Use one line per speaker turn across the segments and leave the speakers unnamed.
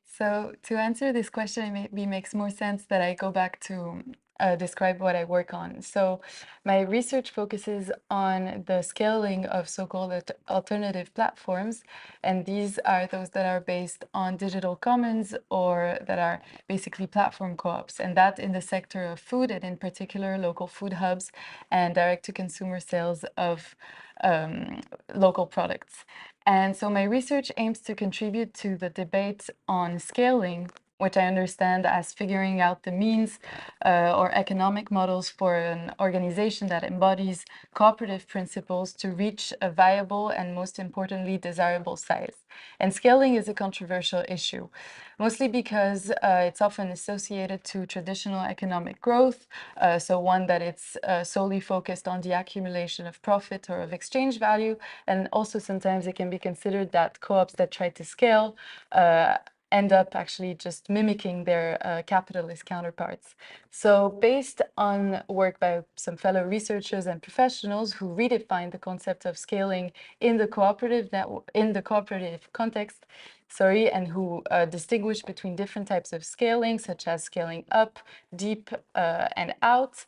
So to answer this question, it maybe makes more sense that I go back to describe what I work on. So my research focuses on the scaling of so-called alternative platforms, and these are those that are based on digital commons or that are basically platform co-ops, and that in the sector of food and in particular local food hubs and direct-to-consumer sales of local products. And so my research aims to contribute to the debate on scaling, which I understand as figuring out the means or economic models for an organization that embodies cooperative principles to reach a viable and, most importantly, desirable size. And scaling is a controversial issue, mostly because it's often associated to traditional economic growth, so one that it's solely focused on the accumulation of profit or of exchange value, and also sometimes it can be considered that co-ops that try to scale end up actually just mimicking their capitalist counterparts. So based on work by some fellow researchers and professionals who redefine the concept of scaling in the cooperative context, and who distinguish between different types of scaling, such as scaling up, deep, and out.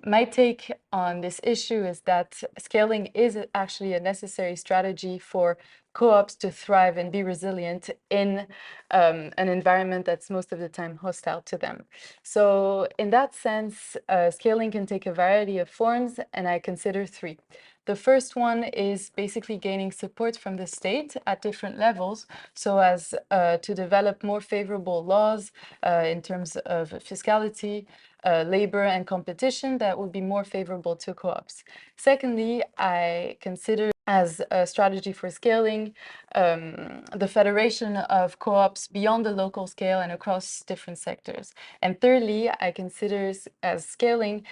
My take on this issue is that scaling is actually a necessary strategy for co-ops to thrive and be resilient in an environment that's most of the time hostile to them. So in that sense, scaling can take a variety of forms, and I consider three. The first one is basically gaining support from the state at different levels so as to develop more favorable laws in terms of fiscality, labor and competition that would be more favorable to co-ops. Secondly, I consider as a strategy for scaling the federation of co-ops beyond the local scale and across different sectors. And thirdly, I consider as scaling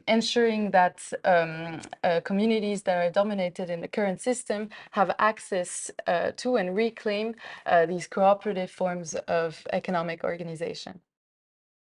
ensuring that communities that are dominated in the current system have access to and reclaim these cooperative forms of economic organization.